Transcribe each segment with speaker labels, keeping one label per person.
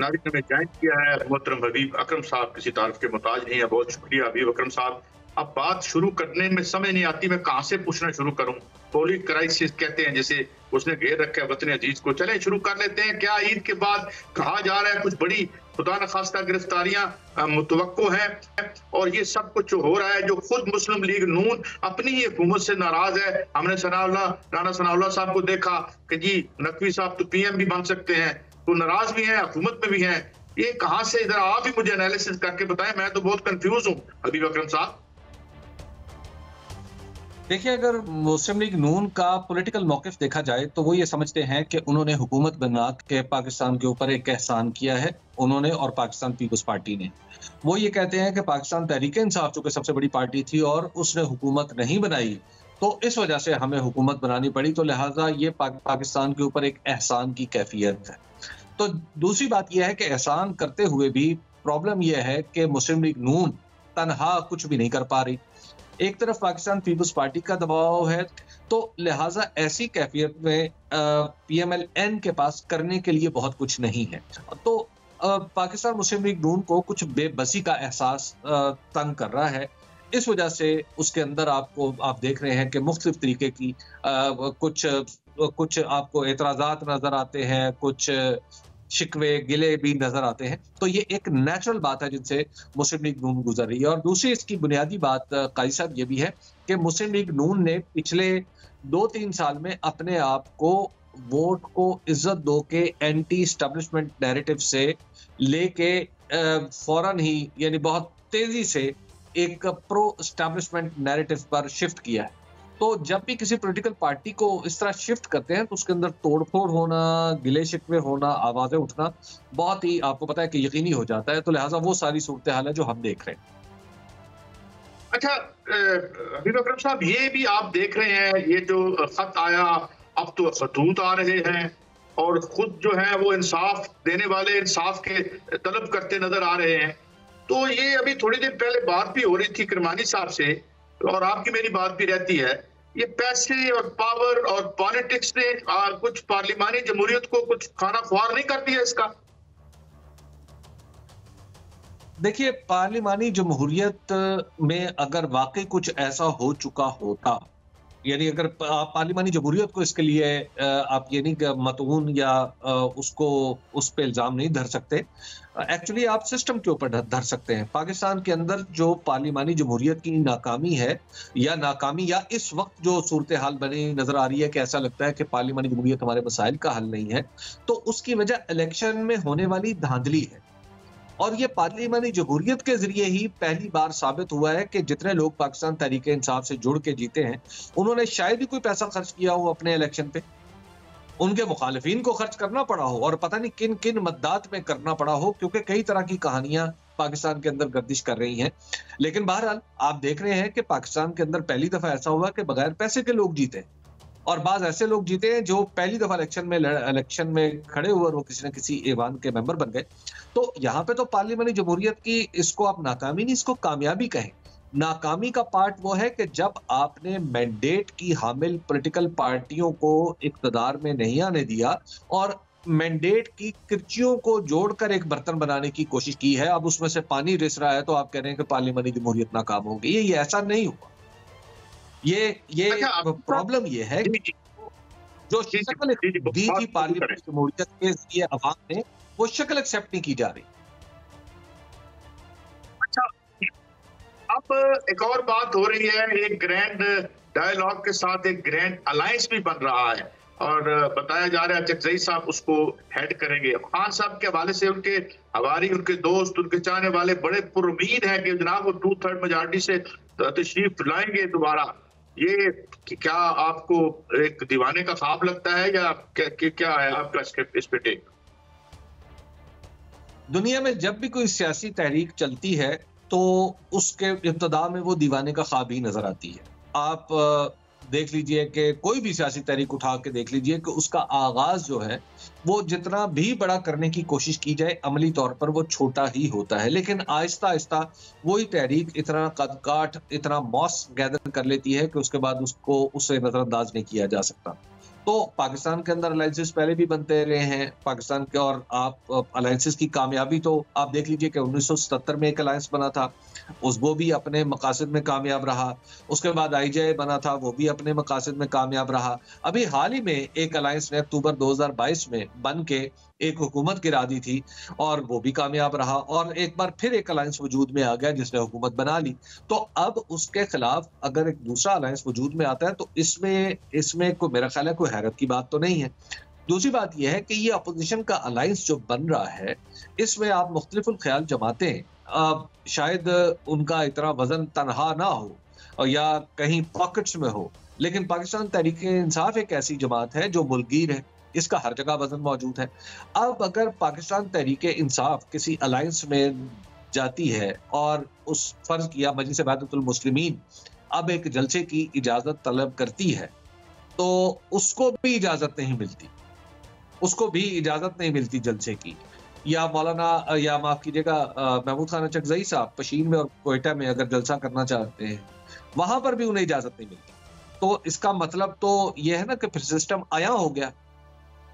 Speaker 1: नाज़रीन ने ज्वाइन किया है मोहतरम हबीब अकरम साहब, किसी तारीफ के मोहताज नहीं है। बहुत शुक्रिया हबीब अकरम साहब। अब बात शुरू करने में समझ नहीं आती, मैं कहाँ से पूछना शुरू करूँ। पोली क्राइसिस कहते हैं जिसे, उसने घेर रखा है वतन अजीज को। चलें शुरू कर लेते हैं। क्या ईद के बाद कहा जा रहा है कुछ बड़ी खुदा न खास्ता गिरफ्तारियां मुतवक्को हैं, और ये सब कुछ जो हो रहा है, जो खुद मुस्लिम लीग नून अपनी ही हुकूमत से नाराज है। हमने राना सनाउल्लाह साहब को देखा कि जी नकवी साहब तो पीएम भी बन सकते हैं, तो नाराज भी हैं, हुकूमत में भी हैं। ये कहां से, इधर आप ही मुझे एनालिसिस करके बताएं, मैं तो बहुत कंफ्यूज हूं हबीब अकरम साहब।
Speaker 2: देखिए, अगर मुस्लिम लीग नून का पॉलिटिकल मौकिफ देखा जाए तो वो ये समझते हैं कि उन्होंने हुकूमत बना के पाकिस्तान के ऊपर एक एहसान किया है, उन्होंने और पाकिस्तान पीपल्स पार्टी ने। वो ये कहते हैं कि पाकिस्तान तहरीक-ए-इंसाफ चूंकि सबसे बड़ी पार्टी थी और उसने हुकूमत नहीं बनाई, तो इस वजह से हमें हुकूमत बनानी पड़ी, तो लिहाजा ये पाकिस्तान के ऊपर एक एहसान की कैफियत है। तो दूसरी बात यह है कि एहसान करते हुए भी प्रॉब्लम यह है कि मुस्लिम लीग नून तनहा कुछ भी नहीं कर पा रही। एक तरफ पाकिस्तान पीपल्स पार्टी का दबाव है, तो लिहाजा ऐसी कैफियत में पीएमएल-एन के पास करने के लिए बहुत कुछ नहीं है। तो पाकिस्तान मुस्लिम लीग नून को कुछ बेबसी का एहसास तंग कर रहा है। इस वजह से उसके अंदर आप देख रहे हैं कि मुख्तलिफ तरीके की कुछ आपको एतराज़ात नजर आते हैं, कुछ शिकवे गिले भी नजर आते हैं। तो ये एक नेचुरल बात है जिनसे मुस्लिम लीग नून गुजर रही है। और दूसरी इसकी बुनियादी बात काजी साहब ये भी है कि मुस्लिम लीग नून ने पिछले 2-3 साल में अपने आप को वोट को इज्जत दो के एंटी एस्टैब्लिशमेंट नैरेटिव से लेके फौरन ही, यानी बहुत तेजी से एक प्रो एस्टैब्लिशमेंट नैरेटिव पर शिफ्ट किया है। तो जब भी किसी पॉलिटिकल पार्टी को इस तरह शिफ्ट करते हैं तो उसके अंदर तोड़फोड़ होना, गिले शिकवे होना, आवाजें उठना बहुत ही आपको पता है कि यकीनी हो जाता है। तो लिहाजा वो सारी सूरत हाल है जो हम देख रहे हैं।
Speaker 1: अच्छा हबीब अकरम साहब, ये भी आप देख रहे हैं, ये जो खत आया, अब तो खतूत आ रहे हैं और खुद जो है वो इंसाफ देने वाले इंसाफ के तलब करते नजर आ रहे हैं। तो ये अभी थोड़ी देर पहले बात भी हो रही थी किरमानी साहब से, और आपकी मेरी बात भी रहती है, ये पैसे और पावर और पॉलिटिक्स ने कुछ पार्लिमानी जमहूरियत को कुछ खाना खुआर नहीं कर दिया इसका।
Speaker 2: देखिए, पार्लिमानी जमहूरियत में अगर वाकई कुछ ऐसा हो चुका होता, यानी अगर आप पार्लिमानी जमहूरियत को इसके लिए आप ये नहीं मतऊन या उसको उस पे इल्जाम नहीं धर सकते। एक्चुअली आप सिस्टम के ऊपर धर सकते हैं। पाकिस्तान के अंदर जो पार्लिमानी जमहूरियत की नाकामी है, या इस वक्त जो सूरत हाल बनी नजर आ रही है कि ऐसा लगता है कि पार्लिमानी जमहूरियत हमारे मसाइल का हल नहीं है, तो उसकी वजह इलेक्शन में होने वाली धांधली है। और ये पार्लिमानी जमहूरियत के जरिए ही पहली बार साबित हुआ है कि जितने लोग पाकिस्तान तहरीक-ए-इंसाफ से जुड़ के जीते हैं, उन्होंने शायद ही कोई पैसा खर्च किया हो अपने इलेक्शन पे। उनके मुखालिफिन को खर्च करना पड़ा हो और पता नहीं किन किन मद्दात में करना पड़ा हो, क्योंकि कई तरह की कहानियां पाकिस्तान के अंदर गर्दिश कर रही हैं। लेकिन बहरहाल आप देख रहे हैं कि पाकिस्तान के अंदर पहली दफा ऐसा हुआ कि बगैर पैसे के लोग जीते, और बाज ऐसे लोग जीते हैं जो पहली दफा इलेक्शन में खड़े हुए और वो किसी न किसी ऐवान के मेंबर बन गए। तो यहाँ पे तो पार्लिमानी जमहूरियत की, इसको आप नाकामी नहीं, इसको कामयाबी कहें। नाकामी का पार्ट वो है कि जब आपने मैंडेट की हामिल पॉलिटिकल पार्टियों को इक्तदार में नहीं आने दिया और मैंडेट की किरचियों को जोड़कर एक बर्तन बनाने की कोशिश की है, अब उसमें से पानी रिस रहा है, तो आप कह रहे हैं कि पार्लिमानी जमहूरियत नाकाम हो गई। ये ऐसा नहीं हुआ। ये प्रॉब्लम ये है कि जो शक्ल दी थी पार्लियामेंट जमहूरियत के जरिए अवाम ने, वो शक्ल एक्सेप्ट नहीं की जा रही।
Speaker 1: अच्छा, अब एक और बात हो रही है, एक ग्रैंड डायलॉग के साथ एक ग्रैंड अलायंस भी बन रहा है और बताया जा रहा है चकजई साहब उसको हेड करेंगे। खान साहब के हवाले से उनके हवारी, उनके दोस्त, उनके चाहने वाले बड़े पुरुम्मीद हैं कि जनाब वो 2/3 मेजॉरिटी से तशरीफ लाएंगे दोबारा। ये क्या आपको एक दीवाने का ख्वाब लगता है या क्या है आपका इस पे टेक?
Speaker 2: दुनिया में जब भी कोई सियासी तहरीक चलती है तो उसके इब्तिदा में वो दीवाने का ख्वाब ही नजर आती है। आप देख लीजिए कि कोई भी सियासी तहरीक उठा के देख लीजिए कि उसका आगाज जो है वो जितना भी बड़ा करने की कोशिश की जाए, अमली तौर पर वो छोटा ही होता है, लेकिन आहिस्ता आहिस्ता वही तहरीक इतना कदकाठ, इतना मॉस गैदर कर लेती है कि उसके बाद उसको उससे नजरअंदाज नहीं किया जा सकता। तो पाकिस्तान के अंदर अलायंसेस पहले भी बनते रहे हैं पाकिस्तान के, और आप अलायंसेस की कामयाबी तो आप देख लीजिए कि 1977 में एक अलायंस बना था, वो भी अपने मकासद में कामयाब रहा। उसके बाद आईजे बना था, वो भी अपने मकासद में कामयाब रहा। अभी हाल ही में एक अलायंस ने अक्टूबर 2022 में बन के एक हुकूमत गिरा दी थी और वो भी कामयाब रहा, और एक बार फिर एक अलायंस वजूद में आ गया जिसने हुकूमत बना ली। तो अब उसके खिलाफ अगर एक दूसरा अलायंस वजूद में आता है तो इसमें इसमें कोई, मेरा ख्याल है, कोई हैरत की बात तो नहीं है। दूसरी बात यह है कि ये अपोजिशन का अलायंस जो बन रहा है, इसमें आप मुख्तलिफुल ख्याल जमातें, शायद उनका इतना वजन तनहा ना हो और या कहीं पॉकेट्स में हो, लेकिन पाकिस्तान तहरीक-ए-इंसाफ एक ऐसी जमात है जो मुल्कगीर है, इसका हर जगह वजन मौजूद है। अब अगर पाकिस्तान तहरीक-ए-इंसाफ किसी अलायंस में जाती है और उस फर्ज किया मजलिस वहदतुल मुस्लिमीन अब एक जलसे की इजाजत तलब करती है, तो उसको भी इजाजत नहीं मिलती, उसको भी इजाजत नहीं मिलती जलसे की। या मौलाना, या माफ कीजिएगा, महमूद खान चकजई साहब पशीन में और क्वेटा में अगर जलसा करना चाहते हैं, वहां पर भी उन्हें इजाजत नहीं मिलती। तो इसका मतलब तो यह है ना कि फिर सिस्टम आया हो गया।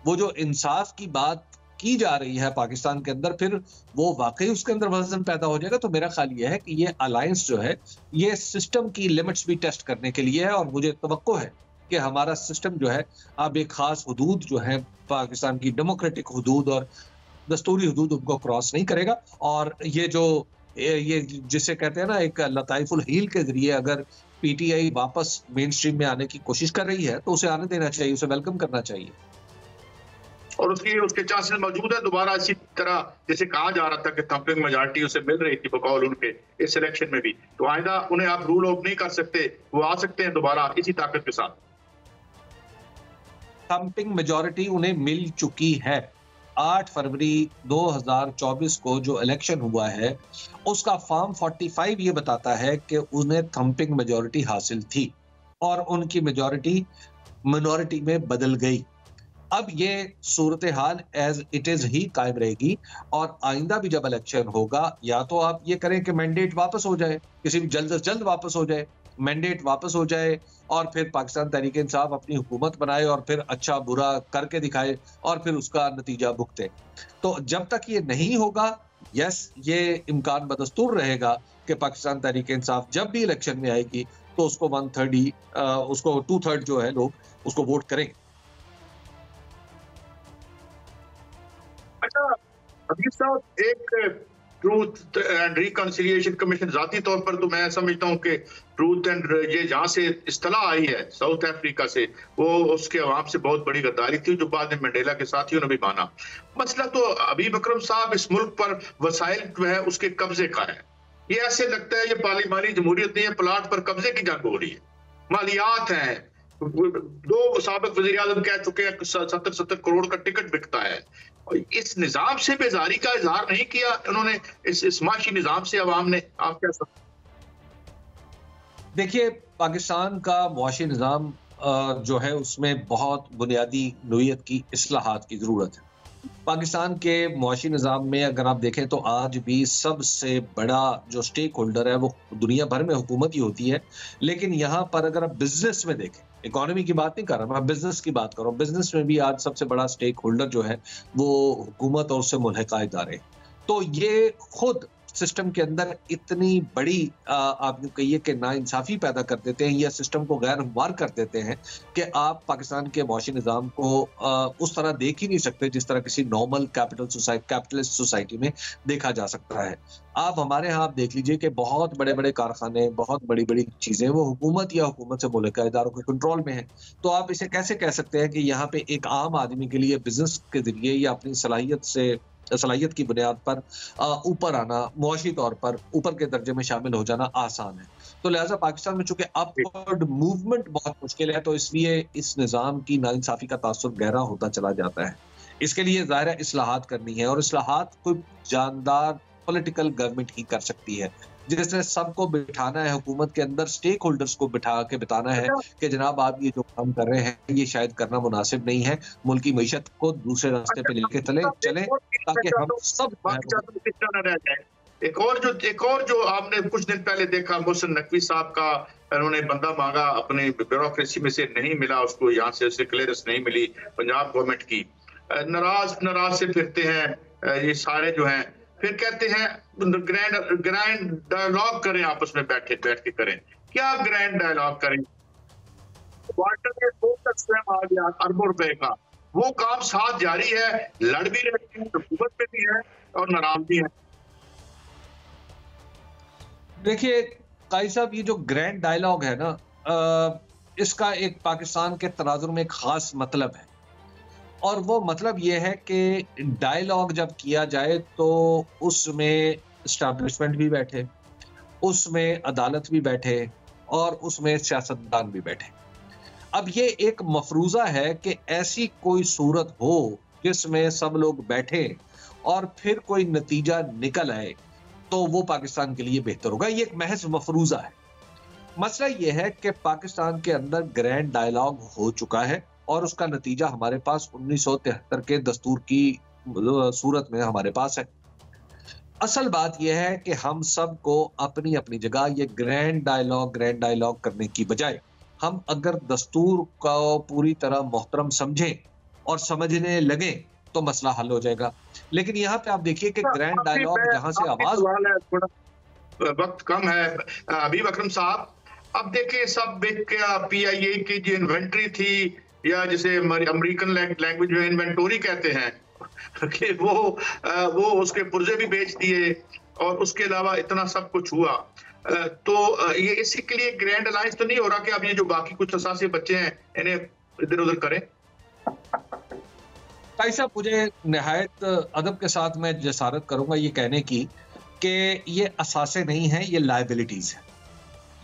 Speaker 2: वो जो इंसाफ की बात की जा रही है पाकिस्तान के अंदर, फिर वो वाकई उसके अंदर वजन पैदा हो जाएगा। तो मेरा ख्याल यह है कि ये अलायंस जो है, ये सिस्टम की लिमिट्स भी टेस्ट करने के लिए है, और मुझे तवक्को है कि हमारा सिस्टम जो है अब एक खास हुदूद जो है पाकिस्तान की डेमोक्रेटिक हुदूद और दस्तूरी हुदूद, उनको क्रॉस नहीं करेगा। और ये जिसे कहते हैं ना एक लताइफुल हील के जरिए अगर पीटीआई वापस मेन स्ट्रीम में आने की कोशिश कर रही है तो उसे आने देना चाहिए, उसे वेलकम करना चाहिए।
Speaker 1: और उसके चांसेस मौजूद है दोबारा इसी तरह जैसे कहा जा रहा था कि थम्पिंग मेजॉरिटी उसे मिल रही थी बकौल उनके इस इलेक्शन में भी, तो आइंदा उन्हें आप रूल आउट नहीं कर सकते, वो आ सकते हैं दोबारा इसी ताकत के साथ।
Speaker 2: थम्पिंग मेजॉरिटी उन्हें मिल चुकी है। 8 फरवरी 2024 को जो इलेक्शन हुआ है उसका फॉर्म 45 ये बताता है कि उन्हें थम्पिंग मेजॉरिटी हासिल थी और उनकी मेजॉरिटी मिनॉरिटी में बदल गई। अब ये सूरत हाल एज इट इज ही कायम रहेगी, और आइंदा भी जब इलेक्शन होगा, या तो आप ये करें कि मैंडेट वापस हो जाए, किसी भी जल्द से जल्द वापस हो जाए, मैंडेट वापस हो जाए, और फिर पाकिस्तान तहरीक इंसाफ अपनी हुकूमत बनाए और फिर अच्छा बुरा करके दिखाए और फिर उसका नतीजा भुगते। तो जब तक ये नहीं होगा, यस, ये इम्कान बदस्तूर रहेगा कि पाकिस्तान तहरीक इंसाफ जब भी इलेक्शन में आएगी तो उसको 1/3 ही उसको 2/3 जो है लोग उसको वोट करेंगे।
Speaker 1: अच्छा हबीब साहब, एक ट्रूथ एंड रिकंसिलिएशन कमीशन, जाती तौर पर तो मैं समझता हूं कि ट्रूथ एंड ये जहां से इस्तलाह आई है साउथ अफ्रीका से, वो उसके अवाम से बहुत बड़ी गद्दारी थी जो बाद में मंडेला के साथियों ने भी माना। मसला तो हबीब अकरम साहब इस मुल्क पर वसाइल जो है उसके कब्जे का है। ये ऐसे लगता है ये पार्लिमानी जमहूरियत नहीं है, प्लाट पर कब्जे की जंग हो रही है। मालियात हैं, 2 साबिक वज़ीर आज़म कह चुके हैं 70 करोड़ का टिकट बिकता है। और इस निजाम से बेजारी का इजहार नहीं किया उन्होंने, इस माशी निजाम से अवाम ने, आप क्या समझते?
Speaker 2: देखिए, पाकिस्तान का मुआशी निज़ाम जो है उसमें बहुत बुनियादी नोयत की इस्लाहात की ज़रूरत है। पाकिस्तान के मुआशी निज़ाम में अगर आप देखें तो आज भी सबसे बड़ा जो स्टेक होल्डर है वो दुनिया भर में हुकूमत ही होती है, लेकिन यहाँ पर अगर आप बिजनेस में देखें, इकोनॉमी की बात नहीं कर रहा मैं, बिजनेस की बात कर रहा हूँ। बिजनेस में भी आज सबसे बड़ा स्टेक होल्डर जो है वो हुकूमत और उससे मुल्हिका इदारे। तो ये खुद सिस्टम के अंदर इतनी बड़ी आप यूं कहिए कि नाइंसाफी पैदा कर देते हैं या सिस्टम को गैर हमवार कर देते हैं कि आप पाकिस्तान के मुआशी निज़ाम को उस तरह देख ही नहीं सकते जिस तरह किसी नॉर्मल कैपिटलिस्ट सोसाइटी में देखा जा सकता है। आप हमारे यहाँ आप देख लीजिए कि बहुत बड़े बड़े कारखाने, बहुत बड़ी बड़ी चीजें वो हुकूमत या हुकूमत से मुल्हिका इदारों के कंट्रोल में है। तो आप इसे कैसे कह सकते हैं कि यहाँ पे एक आम आदमी के लिए बिजनेस के जरिए या अपनी सलाहियत की बुनियाद पर ऊपर आना, मुआशी तौर पर ऊपर के दर्जे में शामिल हो जाना आसान है। तो लिहाजा पाकिस्तान में चूंकि अपवर्ड मूवमेंट बहुत मुश्किल है, तो इसलिए इस निज़ाम की नाइंसाफी का तासुर गहरा होता चला जाता है। इसके लिए ज़ाहिर है इस्लाहात करनी है, और इस्लाहात कोई जानदार पॉलिटिकल गवर्नमेंट ही कर सकती है जिसने सबको बिठाना है हुकूमत के अंदर, स्टेक होल्डर्स को बिठा के बताना है कि जनाब आप ये जो काम कर रहे हैं ये शायद करना मुनासिब नहीं है, मुल्क की मईशत को दूसरे रास्ते पे लेके चले ताकि हम सब
Speaker 1: एक और जो आपने कुछ दिन पहले देखा, मोहसिन नकवी साहब का उन्होंने बंदा मांगा, अपनी ब्यूरोक्रेसी में से नहीं मिला उसको, यहाँ से उसे क्लियरेंस नहीं मिली पंजाब गवर्नमेंट की। नाराज नाराज से फिरते हैं ये सारे जो हैं। फिर कहते हैं ग्रैंड डायलॉग करें, आपस में बैठ के करें। क्या ग्रैंड डायलॉग करें? क्वार्टर में 2 स्वयं आ गया अरबों रुपए का, वो काम साथ जारी है, लड़ भी रहे हैं, हुकूमत में भी है और नाराज भी है।
Speaker 2: देखिए काई साहब, ये जो ग्रैंड डायलॉग है ना, इसका एक पाकिस्तान के तनाजुर में एक खास मतलब है। और वो मतलब ये है कि डायलॉग जब किया जाए तो उसमें एस्टैब्लिशमेंट भी बैठे, उसमें अदालत भी बैठे और उसमें सियासतदान भी बैठे। अब ये एक मफरूज़ा है कि ऐसी कोई सूरत हो जिसमें सब लोग बैठे और फिर कोई नतीजा निकल आए, तो वो पाकिस्तान के लिए बेहतर होगा। ये एक महज मफरूज़ा है। मसला ये है कि पाकिस्तान के अंदर ग्रैंड डायलॉग हो चुका है और उसका नतीजा हमारे पास 1973 के दस्तूर की सूरत में हमारे पास है। असल बात यह है कि हम सबको अपनी अपनी जगह ये ग्रैंड डायलॉग करने की बजाय हम अगर दस्तूर को पूरी तरह मोहतरम समझें और समझने लगे तो मसला हल हो जाएगा। लेकिन यहाँ पे आप देखिए कि ग्रैंड डायलॉग जहां से आवाज,
Speaker 1: सवाल है, थोड़ा वक्त कम है हबीब अकरम साहब। अब देखिए सब PIA की जो इन्वेंटरी थी, या जिसे अमेरिकन लैंग्वेज में इन्वेंटोरी कहते हैं, कि वो उसके पुर्जे भी बेच दिए और उसके अलावा इतना सब कुछ हुआ। तो ये इसी के लिए ग्रैंड अलायंस तो नहीं हो रहा कि अब ये जो बाकी कुछ असासी बच्चे हैं इन्हें इधर उधर करें?
Speaker 2: भाई साहब, मुझे निहायत अदब के साथ मैं जसारत करूंगा ये कहने की कि ये असासे नहीं है, ये लायबिलिटीज है।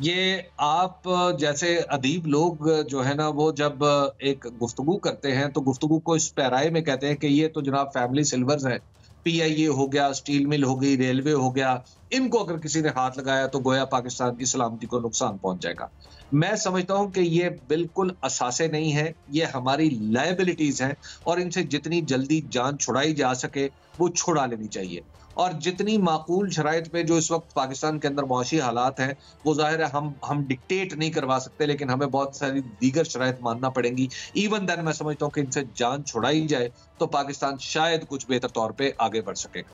Speaker 2: ये आप जैसे अदीब लोग जो है ना, वो जब एक गुफ्तगू करते हैं तो गुफ्तगू को इस पैराए में कहते हैं कि ये तो जनाब फैमिली सिल्वर्स है। PIA हो गया, स्टील मिल हो गई, रेलवे हो गया, इनको अगर किसी ने हाथ लगाया तो गोया पाकिस्तान की सलामती को नुकसान पहुंच जाएगा। मैं समझता हूं कि ये बिल्कुल असासे नहीं है, ये हमारी लायबिलिटीज हैं और इनसे जितनी जल्दी जान छुड़ाई जा सके वो छुड़ा लेनी चाहिए। और जितनी माकूल शराइत पे जो इस वक्त पाकिस्तान के अंदर मुआशी हालात हैं, वो जाहिर है हम डिक्टेट नहीं करवा सकते, लेकिन हमें बहुत सारी दीगर शराइत मानना पड़ेंगी। इवन देन मैं समझता हूँ कि इनसे जान छुड़ाई जाए तो पाकिस्तान शायद कुछ बेहतर तौर पे आगे बढ़ सकेगा।